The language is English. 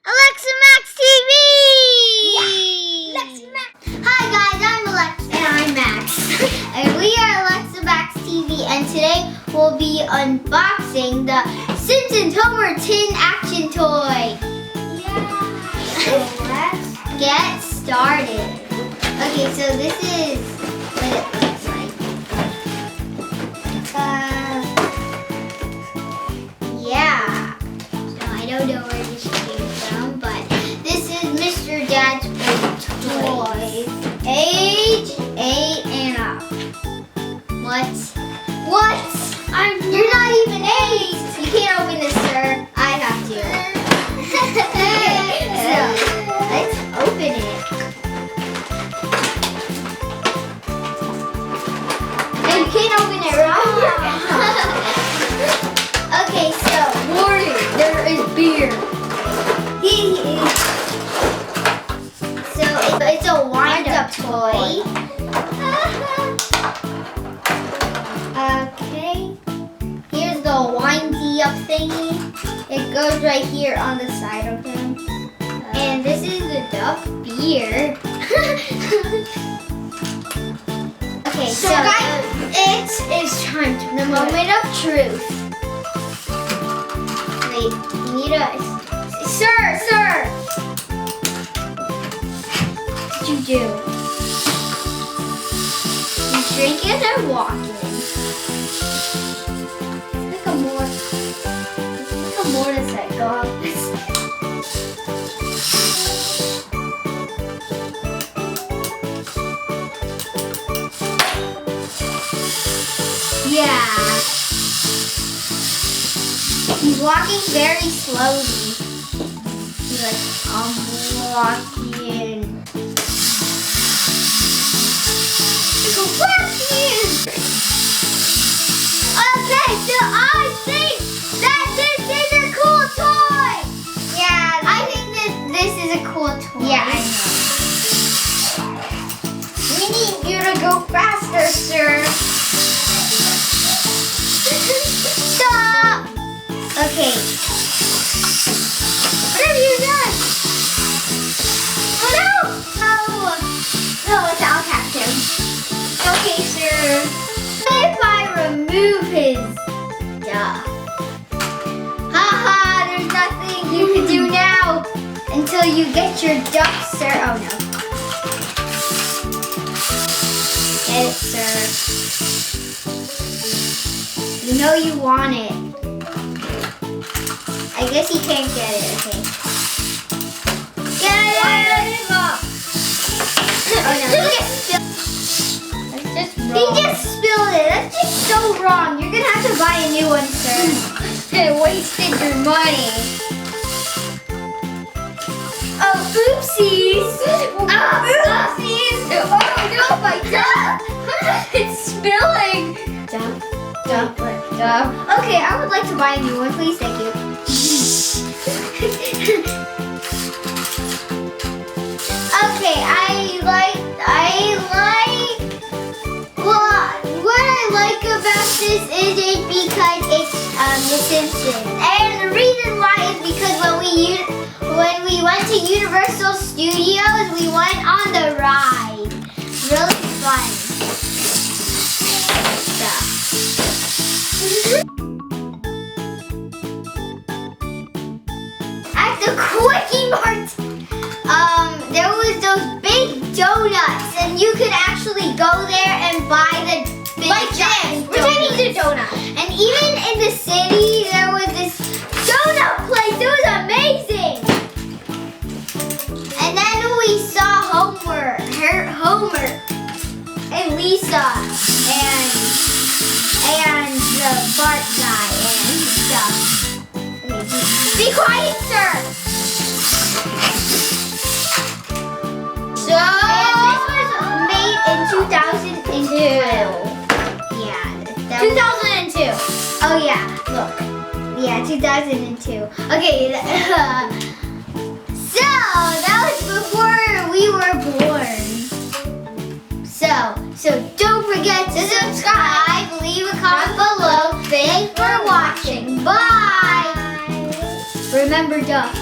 Alexa Max TV! Yeah. Alexa Max. Hi guys, I'm Alexa. And I'm Max. And we are Alexa Max TV, and today we'll be unboxing the Simpsons Homer Tin Action Toy. Yeah. So let's get started. Okay, so this is what it looks like. Yeah. So I don't know where this came from, but this is Mr. Dad's toy. Age 8 and up. What? You're not even 8. You can't open this, sir. I have to. So let's open it. And you can't open it, right? Okay, so Warning, there is beer. So it's a wind-up toy. Okay. Here's the windy-up thingy. It goes right here on the side of him. And this is the Duck beer. Okay, so guys, it is time to the moment of truth. Wait, you need a... Sir! What did you do? He's drinking and walking. It's like a motorcycle. Yeah. He's walking very slowly. He's like, I'm walking. Okay, so I think that this is a cool toy. Yeah, I think that this is a cool toy. Yeah, I know. We need you to go faster, sir. Stop. Okay. What have you done? Oh no! No, I'll catch him. Okay, sir. If I remove his duck. Haha, there's nothing you can do now until you get your duck, sir. Oh no. Get it, sir. You know you want it. I guess he can't get it, okay. Get it! Oh no, he just spilled it. That's just so wrong. You're gonna have to buy a new one, sir. It wasted your money. Oh, oopsies! Oopsies! Oh no, my duck! It's spilling. Duck. Okay, I would like to buy a new one, please. Thank you. Okay, what I like about this is it because it's The Simpsons, and the reason why is because when we went to Universal Studios, we went on the ride. Really fun stuff. At the Quickie Mart, there was those big donuts, and you could actually go there and buy the big donuts. Pretending to donut. And even in the city, there was this donut place. It was amazing. And then we saw Homer, and Lisa, and the Bart guy and stuff. Be quiet, sir. So this was made in 2002. Yeah, 2002. Oh yeah, look. Yeah, 2002. Okay, so that was before we were born. So don't forget to subscribe, leave a comment below. Thanks for watching. Bye. Remember, duck.